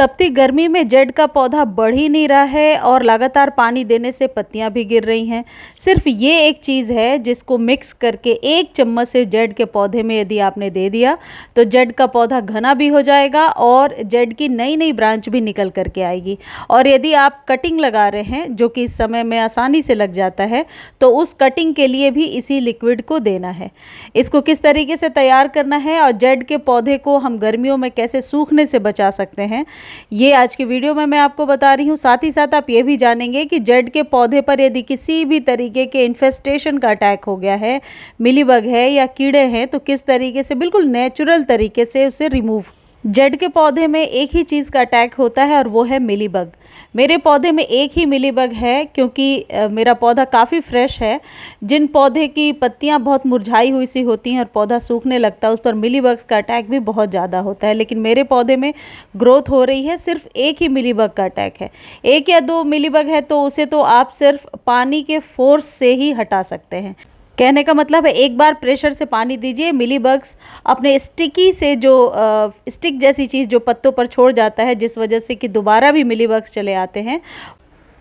तपती गर्मी में जेड का पौधा बढ़ ही नहीं रहा है और लगातार पानी देने से पत्तियां भी गिर रही हैं। सिर्फ ये एक चीज़ है जिसको मिक्स करके 1 चम्मच से जेड के पौधे में यदि आपने दे दिया तो जेड का पौधा घना भी हो जाएगा और जेड की नई नई ब्रांच भी निकल करके आएगी। और यदि आप कटिंग लगा रहे हैं जो कि इस समय में आसानी से लग जाता है, तो उस कटिंग के लिए भी इसी लिक्विड को देना है। इसको किस तरीके से तैयार करना है और जेड के पौधे को हम गर्मियों में कैसे सूखने से बचा सकते हैं, ये आज की वीडियो में मैं आपको बता रही हूँ। साथ ही साथ आप ये भी जानेंगे कि जेड के पौधे पर यदि किसी भी तरीके के इन्फेस्टेशन का अटैक हो गया है, मिलीबग है या कीड़े हैं, तो किस तरीके से बिल्कुल नेचुरल तरीके से उसे रिमूव। जेड के पौधे में एक ही चीज़ का अटैक होता है और वो है मिलीबग। मेरे पौधे में एक ही मिलीबग है क्योंकि मेरा पौधा काफ़ी फ्रेश है। जिन पौधे की पत्तियां बहुत मुरझाई हुई सी होती हैं और पौधा सूखने लगता है, उस पर मिलीबग्स का अटैक भी बहुत ज़्यादा होता है, लेकिन मेरे पौधे में ग्रोथ हो रही है, सिर्फ एक ही मिलीबग का अटैक है। 1 या 2 मिलीबग है तो उसे तो आप सिर्फ पानी के फोर्स से ही हटा सकते हैं। कहने का मतलब है एक बार प्रेशर से पानी दीजिए, मिलीबग्स अपने स्टिकी से जो स्टिक जैसी चीज़ जो पत्तों पर छोड़ जाता है, जिस वजह से कि दोबारा भी मिलीबग्स चले आते हैं।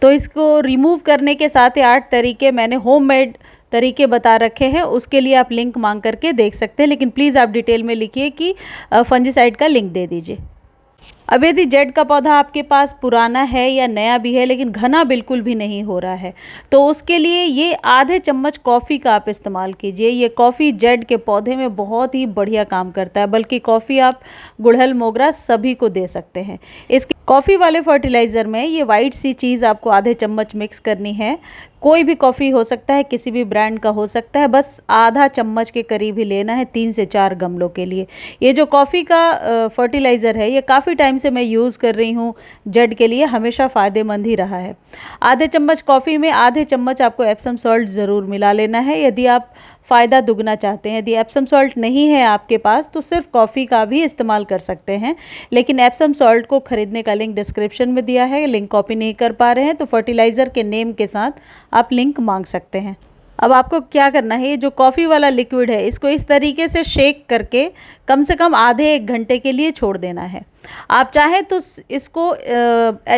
तो इसको रिमूव करने के 7 या 8 तरीके मैंने होममेड तरीके बता रखे हैं, उसके लिए आप लिंक मांग करके देख सकते हैं, लेकिन प्लीज़ आप डिटेल में लिखिए कि फंजीसाइड का लिंक दे दीजिए। अब यदि जेड का पौधा आपके पास पुराना है या नया भी है लेकिन घना बिल्कुल भी नहीं हो रहा है, तो उसके लिए ये आधे चम्मच कॉफ़ी का आप इस्तेमाल कीजिए। ये कॉफ़ी जेड के पौधे में बहुत ही बढ़िया काम करता है, बल्कि कॉफ़ी आप गुड़हल मोगरा सभी को दे सकते हैं। इसके कॉफ़ी वाले फर्टिलाइज़र में ये वाइट सी चीज़ आपको आधे चम्मच मिक्स करनी है। कोई भी कॉफ़ी हो सकता है, किसी भी ब्रांड का हो सकता है, बस आधा चम्मच के करीब ही लेना है 3 से 4 गमलों के लिए। ये जो कॉफ़ी का फर्टिलाइज़र है, ये काफ़ी टाइम से मैं यूज़ कर रही हूँ, जेड के लिए हमेशा फ़ायदेमंद ही रहा है। आधे चम्मच कॉफ़ी में आधे चम्मच आपको एप्सम सॉल्ट ज़रूर मिला लेना है यदि आप फ़ायदा दुगना चाहते हैं। यदि एप्सम सॉल्ट नहीं है आपके पास तो सिर्फ कॉफ़ी का भी इस्तेमाल कर सकते हैं, लेकिन एप्सम सॉल्ट को ख़रीदने का लिंक डिस्क्रिप्शन में दिया है। लिंक कॉपी नहीं कर पा रहे हैं तो फर्टिलाइज़र के नेम के साथ आप लिंक मांग सकते हैं। अब आपको क्या करना है, ये जो कॉफ़ी वाला लिक्विड है इसको इस तरीके से शेक करके कम से कम आधे 1 घंटे के लिए छोड़ देना है। आप चाहें तो इसको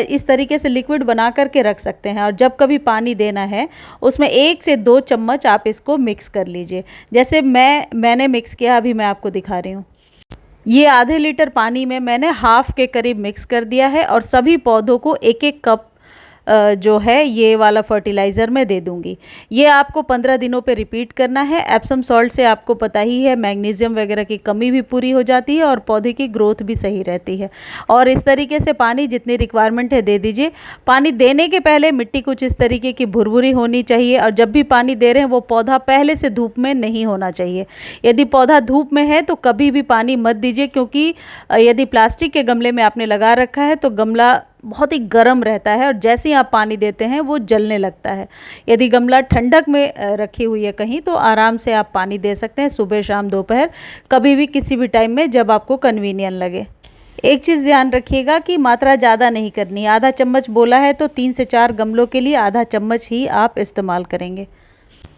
इस तरीके से लिक्विड बना करके रख सकते हैं और जब कभी पानी देना है उसमें 1 से 2 चम्मच आप इसको मिक्स कर लीजिए। जैसे मैंने मिक्स किया, अभी मैं आपको दिखा रही हूँ। ये आधे लीटर पानी में मैंने हाफ के करीब मिक्स कर दिया है और सभी पौधों को 1-1 कप जो है ये वाला फर्टिलाइज़र मैं दे दूंगी। ये आपको 15 दिनों पे रिपीट करना है। एप्सम सॉल्ट से आपको पता ही है मैग्नीशियम वगैरह की कमी भी पूरी हो जाती है और पौधे की ग्रोथ भी सही रहती है। और इस तरीके से पानी जितनी रिक्वायरमेंट है दे दीजिए। पानी देने के पहले मिट्टी कुछ इस तरीके की भुरभुरी होनी चाहिए और जब भी पानी दे रहे हैं वो पौधा पहले से धूप में नहीं होना चाहिए। यदि पौधा धूप में है तो कभी भी पानी मत दीजिए, क्योंकि यदि प्लास्टिक के गमले में आपने लगा रखा है तो गमला बहुत ही गर्म रहता है और जैसे ही आप पानी देते हैं वो जलने लगता है। यदि गमला ठंडक में रखी हुई है कहीं तो आराम से आप पानी दे सकते हैं, सुबह शाम दोपहर कभी भी किसी भी टाइम में जब आपको कन्वीनियंट लगे। एक चीज़ ध्यान रखिएगा कि मात्रा ज़्यादा नहीं करनी। आधा चम्मच बोला है तो 3 से 4 गमलों के लिए आधा चम्मच ही आप इस्तेमाल करेंगे।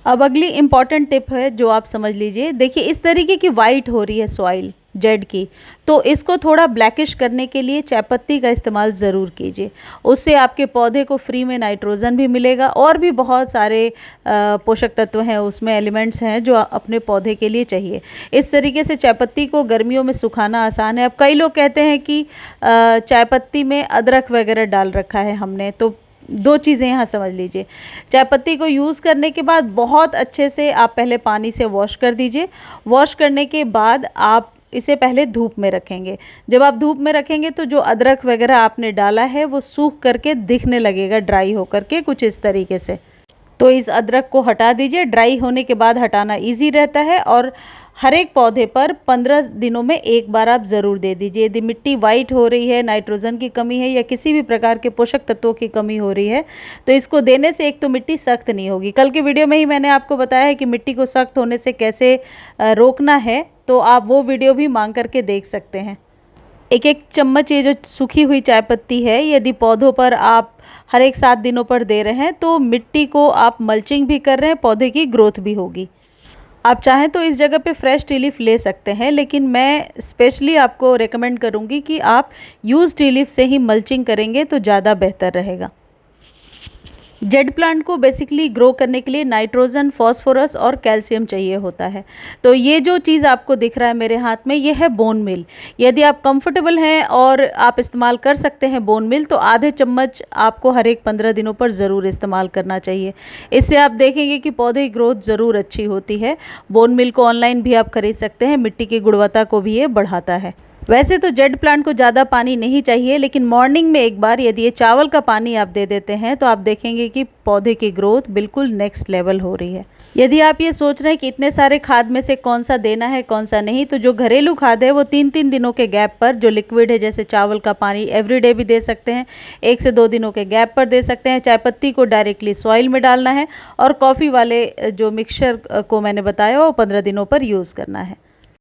अब अगली इम्पॉर्टेंट टिप है जो आप समझ लीजिए। देखिए इस तरीके की वाइट हो रही है सॉइल जेड की, तो इसको थोड़ा ब्लैकिश करने के लिए चायपत्ती का इस्तेमाल ज़रूर कीजिए। उससे आपके पौधे को फ्री में नाइट्रोजन भी मिलेगा और भी बहुत सारे पोषक तत्व हैं, उसमें एलिमेंट्स हैं जो अपने पौधे के लिए चाहिए। इस तरीके से चायपत्ती को गर्मियों में सुखाना आसान है। अब कई लोग कहते हैं कि चायपत्ती में अदरक वगैरह डाल रखा है हमने, तो 2 चीज़ें यहाँ समझ लीजिए। चायपत्ती को यूज़ करने के बाद बहुत अच्छे से आप पहले पानी से वॉश कर दीजिए। वॉश करने के बाद आप इसे पहले धूप में रखेंगे। जब आप धूप में रखेंगे तो जो अदरक वगैरह आपने डाला है वो सूख करके दिखने लगेगा, ड्राई हो करके कुछ इस तरीके से। तो इस अदरक को हटा दीजिए। ड्राई होने के बाद हटाना इजी रहता है और हर एक पौधे पर 15 दिनों में एक बार आप ज़रूर दे दीजिए। यदि मिट्टी वाइट हो रही है, नाइट्रोजन की कमी है या किसी भी प्रकार के पोषक तत्वों की कमी हो रही है, तो इसको देने से एक तो मिट्टी सख्त नहीं होगी। कल के वीडियो में ही मैंने आपको बताया है कि मिट्टी को सख्त होने से कैसे रोकना है, तो आप वो वीडियो भी मांग करके देख सकते हैं। 1-1 चम्मच ये जो सूखी हुई चायपत्ती है, यदि पौधों पर आप हर एक 7 दिनों पर दे रहे हैं तो मिट्टी को आप मल्चिंग भी कर रहे हैं, पौधे की ग्रोथ भी होगी। आप चाहें तो इस जगह पे फ्रेश टी लीफ ले सकते हैं, लेकिन मैं स्पेशली आपको रेकमेंड करूँगी कि आप यूज़ टी लीफ से ही मल्चिंग करेंगे तो ज़्यादा बेहतर रहेगा। जेड प्लांट को बेसिकली ग्रो करने के लिए नाइट्रोजन, फॉस्फोरस और कैल्शियम चाहिए होता है। तो ये जो चीज़ आपको दिख रहा है मेरे हाथ में, ये है बोन मिल। यदि आप कंफर्टेबल हैं और आप इस्तेमाल कर सकते हैं बोन मिल, तो आधे चम्मच आपको हर एक 15 दिनों पर ज़रूर इस्तेमाल करना चाहिए। इससे आप देखेंगे कि पौधे की ग्रोथ ज़रूर अच्छी होती है। बोन मिल को ऑनलाइन भी आप खरीद सकते हैं, मिट्टी की गुणवत्ता को भी ये बढ़ाता है। वैसे तो जेड प्लांट को ज़्यादा पानी नहीं चाहिए, लेकिन मॉर्निंग में एक बार यदि ये चावल का पानी आप दे देते हैं तो आप देखेंगे कि पौधे की ग्रोथ बिल्कुल नेक्स्ट लेवल हो रही है। यदि आप ये सोच रहे हैं कि इतने सारे खाद में से कौन सा देना है कौन सा नहीं, तो जो घरेलू खाद है वो 3-3 दिनों के गैप पर, जो लिक्विड है जैसे चावल का पानी एवरीडे भी दे सकते हैं, 1 से 2 दिनों के गैप पर दे सकते हैं। चाय पत्ती को डायरेक्टली सॉइल में डालना है और कॉफ़ी वाले जो मिक्सचर को मैंने बताया वो 15 दिनों पर यूज़ करना है।